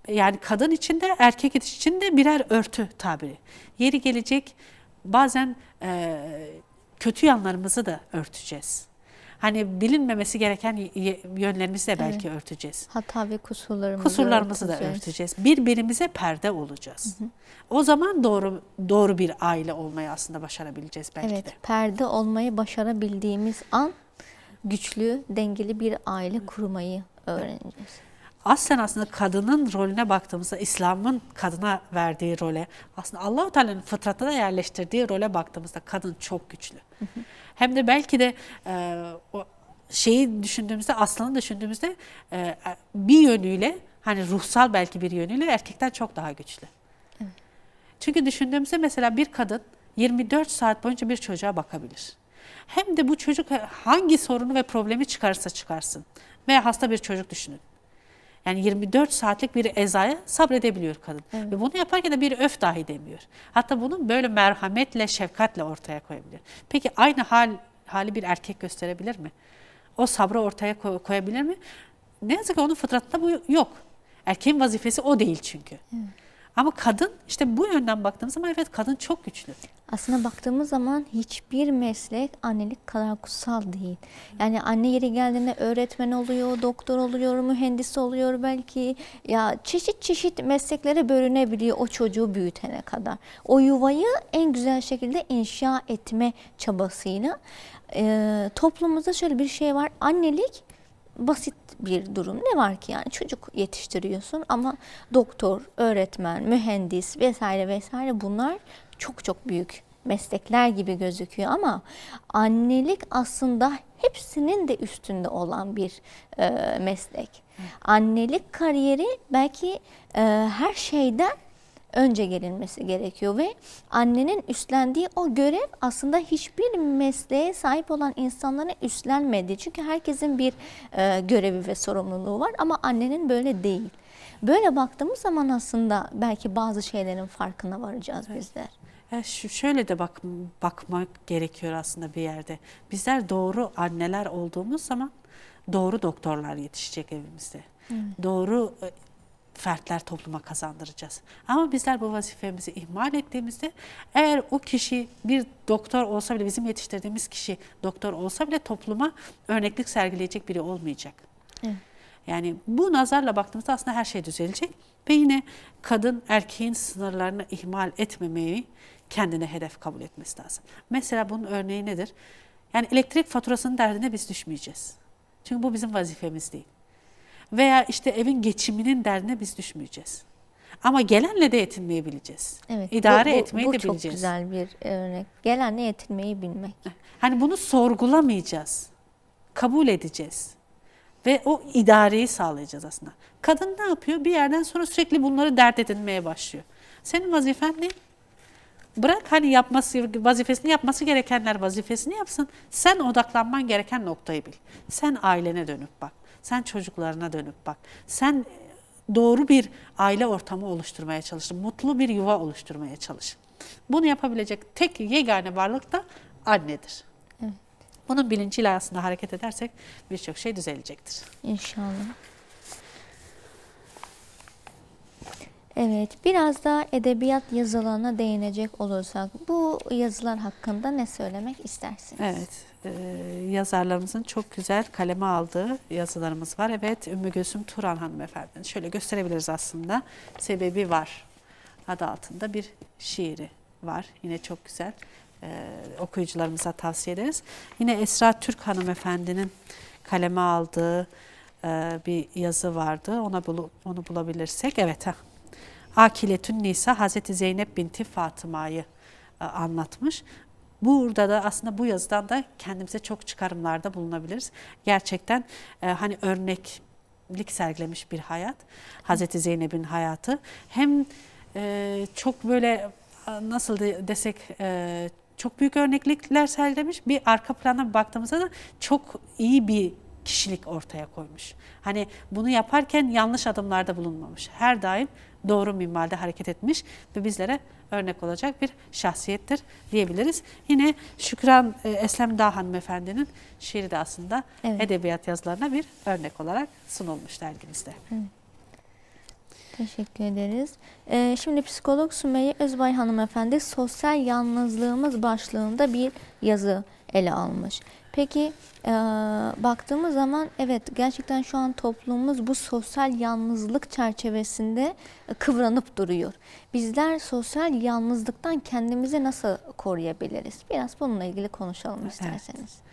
Yani kadın için de erkek için de birer örtü tabiri. Yeri gelecek bazen kötü yanlarımızı da örteceğiz. Hani bilinmemesi gereken yönlerimizi de belki örteceğiz. Hata ve Kusurlarımızı da örteceğiz. Birbirimize perde olacağız. O zaman doğru bir aile olmayı aslında başarabileceğiz belki de. Perde olmayı başarabildiğimiz an güçlü, dengeli bir aile kurmayı öğreneceğiz. Aslen aslında kadının rolüne baktığımızda, İslam'ın kadına verdiği role, aslında Allah-u Teala'nın fıtratına yerleştirdiği role baktığımızda kadın çok güçlü. Hem de belki de o şeyi düşündüğümüzde, aslanı düşündüğümüzde bir yönüyle, hani ruhsal belki bir yönüyle erkekten çok daha güçlü. Evet. Çünkü düşündüğümüzde mesela bir kadın 24 saat boyunca bir çocuğa bakabilir. Hem de bu çocuk hangi sorunu ve problemi çıkarsa çıkarsın. Veya hasta bir çocuk düşünün. Yani 24 saatlik bir ezaya sabredebiliyor kadın. Evet. Ve bunu yaparken de bir öf dahi demiyor. Hatta bunu böyle merhametle, şefkatle ortaya koyabilir. Peki aynı hali bir erkek gösterebilir mi? O sabrı ortaya koyabilir mi? Ne yazık ki onun fıtratında bu yok. Erkeğin vazifesi o değil çünkü. Evet. Ama kadın, işte bu yönden baktığımız zaman evet, kadın çok güçlü. Aslında baktığımız zaman hiçbir meslek annelik kadar kutsal değil. Yani anne yeri geldiğinde öğretmen oluyor, doktor oluyor, mühendis oluyor belki. Ya çeşit çeşit mesleklere bölünebiliyor o çocuğu büyütene kadar. O yuvayı en güzel şekilde inşa etme çabasıyla. Toplumumuzda şöyle bir şey var. Annelik basit bir durum. Ne var ki yani çocuk yetiştiriyorsun ama doktor, öğretmen, mühendis vesaire vesaire bunlar çok çok büyük meslekler gibi gözüküyor ama annelik aslında hepsinin de üstünde olan bir meslek. Annelik kariyeri belki her şeyden önce gelinmesi gerekiyor ve annenin üstlendiği o görev aslında hiçbir mesleğe sahip olan insanların üstlenmediği. Çünkü herkesin bir görevi ve sorumluluğu var ama annenin böyle değil. Böyle baktığımız zaman aslında belki bazı şeylerin farkına varacağız bizler. Şöyle de bakmak gerekiyor aslında bir yerde. Bizler doğru anneler olduğumuz zaman doğru doktorlar yetişecek evimizde. Doğru fertler topluma kazandıracağız. Ama bizler bu vazifemizi ihmal ettiğimizde, eğer o kişi bir doktor olsa bile, bizim yetiştirdiğimiz kişi doktor olsa bile topluma örneklik sergileyecek biri olmayacak. Evet. Yani bu nazarla baktığımızda aslında her şey düzelecek ve yine kadın erkeğin sınırlarını ihmal etmemeyi kendine hedef kabul etmesi lazım. Mesela bunun örneği nedir? Yani elektrik faturasının derdine biz düşmeyeceğiz. Çünkü bu bizim vazifemiz değil. Veya işte evin geçiminin derdine biz düşmeyeceğiz. Ama gelenle de yetinmeyi bileceğiz. Evet, İdare etmeyi de bileceğiz. Bu çok güzel bir örnek. Gelenle yetinmeyi bilmek. Hani bunu sorgulamayacağız. Kabul edeceğiz. Ve o idareyi sağlayacağız aslında. Kadın ne yapıyor? Bir yerden sonra sürekli bunları dert edinmeye başlıyor. Senin vazifen ne? Bırak hani vazifesini yapması gerekenler vazifesini yapsın. Sen odaklanman gereken noktayı bil. Sen ailene dönüp bak. Sen çocuklarına dönüp bak. Sen doğru bir aile ortamı oluşturmaya çalış. Mutlu bir yuva oluşturmaya çalış. Bunu yapabilecek tek yegane varlık da annedir. Evet. Bunun bilinciyle aslında hareket edersek birçok şey düzelecektir. İnşallah. Evet, biraz daha edebiyat yazılarına değinecek olursak bu yazılar hakkında ne söylemek istersiniz? Evet, yazarlarımızın çok güzel kaleme aldığı yazılarımız var. Evet, Ümmü Gülsüm Turan hanımefendinin şöyle gösterebiliriz aslında. Sebebi Var adı altında bir şiiri var. Yine çok güzel. Okuyucularımıza tavsiye ederiz. Yine Esra Türk hanımefendinin kaleme aldığı bir yazı vardı. Onu bulabilirsek. Evet. Akiletün Nisa, Hazreti Zeynep binti Fatıma'yı anlatmış. Burada da aslında bu yazıdan da kendimize çok çıkarımlarda bulunabiliriz. Gerçekten hani örneklik sergilemiş bir hayat. Hazreti Zeynep'in hayatı. Hem çok böyle nasıl desek çok büyük örneklikler sergilemiş. Bir arka plana baktığımızda da çok iyi bir kişilik ortaya koymuş. Hani bunu yaparken yanlış adımlarda bulunmamış. Her daim doğru minvalde hareket etmiş ve bizlere örnek olacak bir şahsiyettir diyebiliriz. Yine Şükran Eslem Dağ hanımefendinin şiiri de aslında edebiyat yazılarına bir örnek olarak sunulmuş dergimizde. Teşekkür ederiz. Şimdi psikolog Sümeyye Özbay hanımefendi sosyal yalnızlığımız başlığında bir yazı ele almış. Peki baktığımız zaman evet gerçekten şu an toplumumuz bu sosyal yalnızlık çerçevesinde kıvranıp duruyor. Bizler sosyal yalnızlıktan kendimizi nasıl koruyabiliriz? Biraz bununla ilgili konuşalım isterseniz. Evet.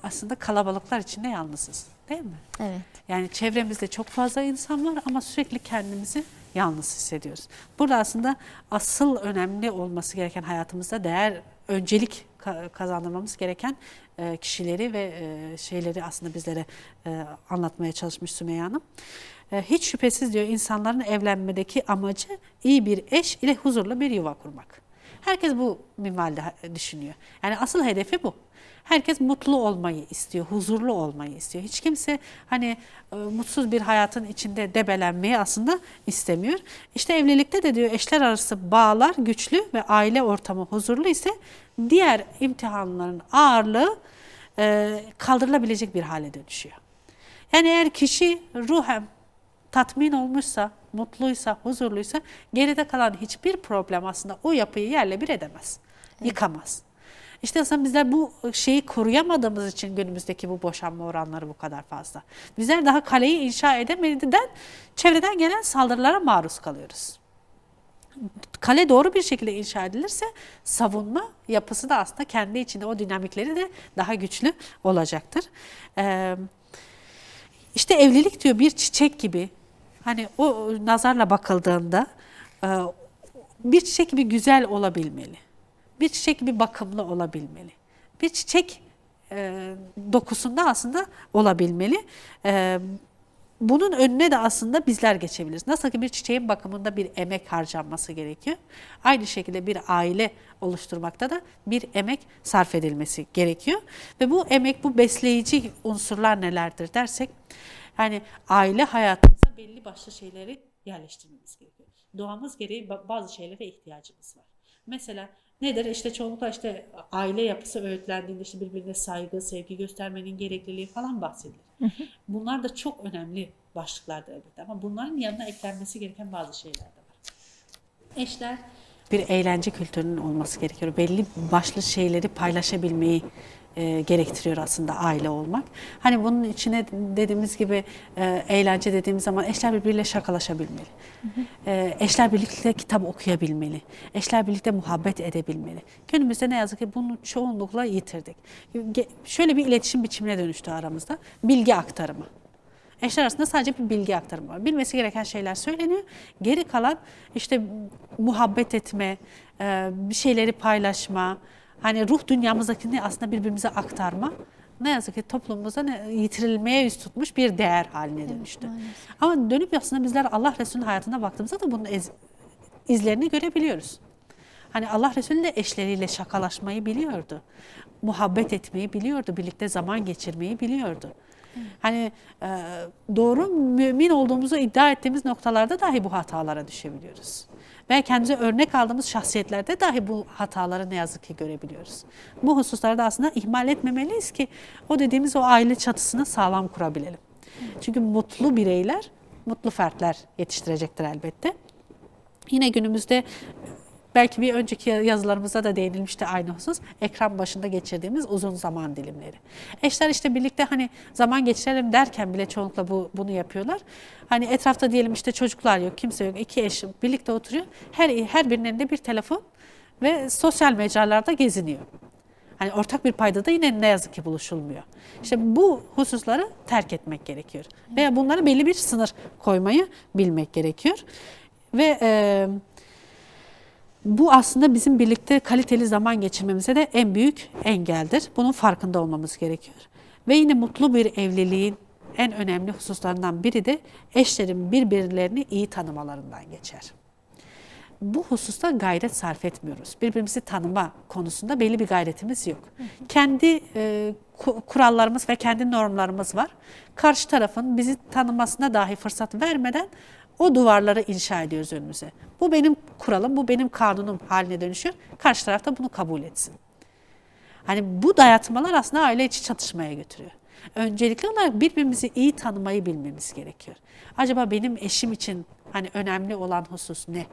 Aslında kalabalıklar içinde yalnızız, değil mi? Evet. Yani çevremizde çok fazla insan var ama sürekli kendimizi yalnız hissediyoruz. Burada aslında asıl önemli olması gereken hayatımızda öncelik kazandırmamız gereken kişileri ve şeyleri aslında bizlere anlatmaya çalışmış Sümeyye Hanım. Hiç şüphesiz diyor insanların evlenmedeki amacı iyi bir eş ile huzurlu bir yuva kurmak. Herkes bu minvalde düşünüyor. Yani asıl hedefi bu. Herkes mutlu olmayı istiyor, huzurlu olmayı istiyor. Hiç kimse hani mutsuz bir hayatın içinde debelenmeyi aslında istemiyor. İşte evlilikte de diyor eşler arası bağlar güçlü ve aile ortamı huzurlu ise diğer imtihanların ağırlığı kaldırılabilecek bir hale dönüşüyor. Yani eğer kişi ruhen tatmin olmuşsa, mutluysa, huzurluysa geride kalan hiçbir problem aslında o yapıyı yerle bir edemez, yıkamaz. İşte aslında bizler bu şeyi koruyamadığımız için günümüzdeki bu boşanma oranları bu kadar fazla. Bizler daha kaleyi inşa edemediğinden çevreden gelen saldırılara maruz kalıyoruz. Kale doğru bir şekilde inşa edilirse savunma yapısı da aslında kendi içinde o dinamikleri de daha güçlü olacaktır. İşte evlilik diyor bir çiçek gibi. Hani o nazarla bakıldığında bir çiçek gibi güzel olabilmeli. Bir çiçek gibi bakımlı olabilmeli. Bir çiçek dokusunda aslında olabilmeli. Bunun önüne de aslında bizler geçebiliriz. Nasıl ki bir çiçeğin bakımında bir emek harcanması gerekiyor. Aynı şekilde bir aile oluşturmakta da bir emek sarf edilmesi gerekiyor. Ve bu emek, bu besleyici unsurlar nelerdir dersek, yani aile hayatımıza belli başlı şeyleri yerleştirmemiz gerekiyor. Doğamız gereği bazı şeylere ihtiyacımız var. Mesela nedir? İşte çoğunlukla işte aile yapısı öğütlendiğinde işte birbirine saygı, sevgi göstermenin gerekliliği falan bahsedilir. Bunlar da çok önemli başlıklardır elbette ama bunların yanına eklenmesi gereken bazı şeyler de var. Eşler bir eğlence kültürünün olması gerekiyor. Belli başlı şeyleri paylaşabilmeyi gerektiriyor aslında aile olmak. Hani bunun içine dediğimiz gibi eğlence dediğimiz zaman eşler birbiriyle şakalaşabilmeli. Eşler birlikte kitap okuyabilmeli. Eşler birlikte muhabbet edebilmeli. Günümüzde ne yazık ki bunu çoğunlukla yitirdik. Şöyle bir iletişim biçimine dönüştü aramızda. Bilgi aktarımı. Eşler arasında sadece bir bilgi aktarımı var. Bilmesi gereken şeyler söyleniyor. Geri kalan işte muhabbet etme, bir şeyleri paylaşma, hani ruh dünyamızdakini aslında birbirimize aktarma ne yazık ki toplumumuzda yitirilmeye yüz tutmuş bir değer haline dönüştü. Evet, ama dönüp aslında bizler Allah Resulü'nün hayatına baktığımızda da bunun izlerini görebiliyoruz. Hani Allah Resulü de eşleriyle şakalaşmayı biliyordu. Muhabbet etmeyi biliyordu. Birlikte zaman geçirmeyi biliyordu. Hani doğru mümin olduğumuzu iddia ettiğimiz noktalarda dahi bu hatalara düşebiliyoruz. Ve kendimize örnek aldığımız şahsiyetlerde dahi bu hataları ne yazık ki görebiliyoruz. Bu hususlarda aslında ihmal etmemeliyiz ki o dediğimiz o aile çatısını sağlam kurabilelim. Çünkü mutlu bireyler, mutlu fertler yetiştirecektir elbette. Yine günümüzde belki bir önceki yazılarımızda da değinilmişti aynı husus. Ekran başında geçirdiğimiz uzun zaman dilimleri. Eşler işte birlikte hani zaman geçirelim derken bile çoğunlukla bunu yapıyorlar. Hani etrafta diyelim işte çocuklar yok, kimse yok, iki eş birlikte oturuyor. Her birinin elinde bir telefon ve sosyal mecralarda geziniyor. Hani ortak bir payda da yine ne yazık ki buluşulmuyor. İşte bu hususları terk etmek gerekiyor. Veya bunlara belli bir sınır koymayı bilmek gerekiyor. Ve bu aslında bizim birlikte kaliteli zaman geçirmemize de en büyük engeldir. Bunun farkında olmamız gerekiyor. Ve yine mutlu bir evliliğin en önemli hususlarından biri de eşlerin birbirlerini iyi tanımalarından geçer. Bu hususta gayret sarf etmiyoruz. Birbirimizi tanıma konusunda belli bir gayretimiz yok. Kendi kurallarımız ve kendi normlarımız var. Karşı tarafın bizi tanımasına dahi fırsat vermeden o duvarları inşa ediyoruz önümüze. Bu benim kuralım, bu benim kanunum haline dönüşüyor. Karşı taraf da bunu kabul etsin. Hani bu dayatmalar aslında aile içi çatışmaya götürüyor. öncelikli olarak birbirimizi iyi tanımayı bilmemiz gerekiyor. Acaba benim eşim için hani önemli olan husus ne?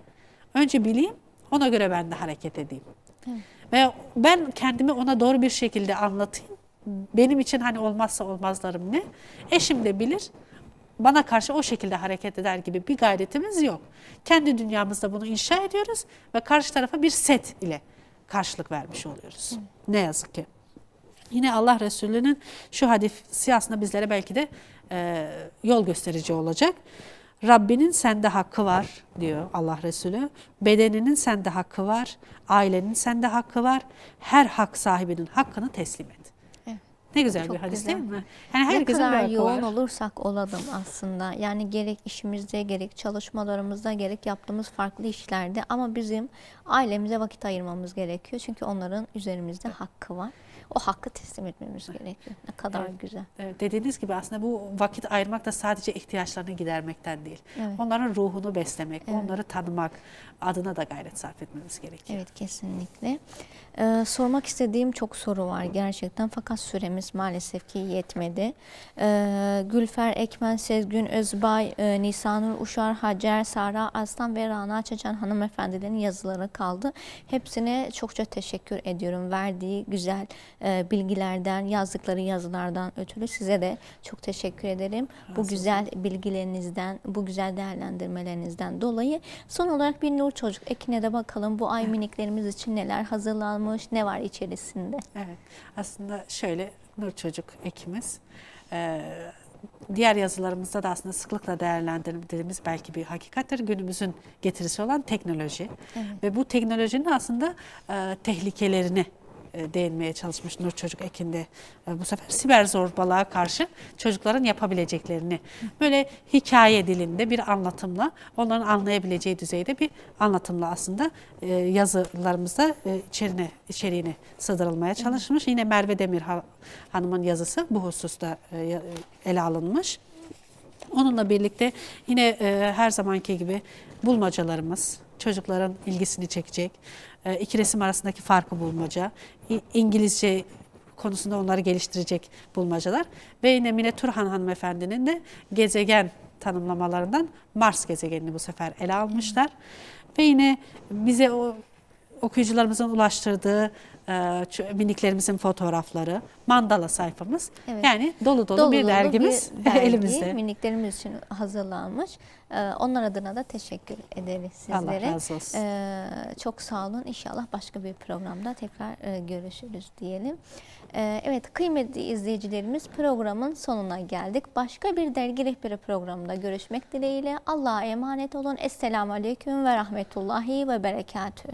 Önce bileyim, ona göre ben de hareket edeyim. Evet. Ve ben kendimi ona doğru bir şekilde anlatayım. Benim için hani olmazsa olmazlarım ne? Eşim de bilir. Bana karşı o şekilde hareket eder gibi bir gayretimiz yok. Kendi dünyamızda bunu inşa ediyoruz ve karşı tarafa bir set ile karşılık vermiş oluyoruz. Ne yazık ki. Yine Allah Resulü'nün şu hadisi aslında bizlere belki de yol gösterici olacak. Rabbinin sende hakkı var diyor Allah Resulü. Bedeninin sende hakkı var, ailenin sende hakkı var. Her hak sahibinin hakkını teslim et. Ne güzel çok bir hadis güzel. değil mi? Yani ne kadar yoğun var. olursak olalım aslında. Yani gerek işimizde, gerek çalışmalarımızda, gerek yaptığımız farklı işlerde ama bizim ailemize vakit ayırmamız gerekiyor. Çünkü onların üzerimizde hakkı var. O hakkı teslim etmemiz gerekiyor. Ne kadar güzel. Evet, dediğiniz gibi aslında bu vakit ayırmak da sadece ihtiyaçlarını gidermekten değil. Evet. Onların ruhunu beslemek, onları tanımak adına da gayret sarf etmemiz gerekiyor. Evet, kesinlikle. Sormak istediğim çok soru var gerçekten fakat süremiz maalesef ki yetmedi. Gülfer Ekmen, Sezgün Özbay, Nisanur Uşar, Hacer, Sara Aslan ve Rana Çeçen hanımefendilerin yazıları kaldı. Hepsine çokça teşekkür ediyorum. Verdiği güzel bilgilerden, yazdıkları yazılardan ötürü size de çok teşekkür ederim. Bu güzel bilgilerinizden, bu güzel değerlendirmelerinizden dolayı. Son olarak bir Nur Çocuk ekine de bakalım. Bu ay miniklerimiz için neler hazırlanmış, ne var içerisinde? Evet, aslında şöyle Nur Çocuk ekimiz. Diğer yazılarımızda da aslında sıklıkla değerlendirdiğimiz belki bir hakikattir. Günümüzün getirisi olan teknoloji. Evet. Ve bu teknolojinin aslında tehlikelerini değinmeye çalışmış Nur Çocuk ekinde. Bu sefer siber zorbalığa karşı çocukların yapabileceklerini böyle hikaye dilinde bir anlatımla, onların anlayabileceği düzeyde bir anlatımla aslında yazılarımızda içeriğine sığdırılmaya çalışmış. Yine Merve Demir Hanım'ın yazısı bu hususta ele alınmış. Onunla birlikte yine her zamanki gibi bulmacalarımız, çocukların ilgisini çekecek, iki resim arasındaki farkı bulmaca, İngilizce konusunda onları geliştirecek bulmacalar ve yine Mine Turhan hanımefendinin de gezegen tanımlamalarından Mars gezegenini bu sefer ele almışlar. Ve yine bize okuyucularımızın ulaştırdığı miniklerimizin fotoğrafları, mandala sayfamız. Evet. Yani dolu bir dergimiz elimizde. Miniklerimiz için hazırlanmış. Onlar adına da teşekkür ederiz sizlere. Allah razı olsun. Çok sağ olun. İnşallah başka bir programda tekrar görüşürüz diyelim. Evet, kıymetli izleyicilerimiz, programın sonuna geldik. Başka bir dergi rehberi programında görüşmek dileğiyle. Allah'a emanet olun. Esselamu Aleyküm ve Rahmetullahi ve Berekatühü.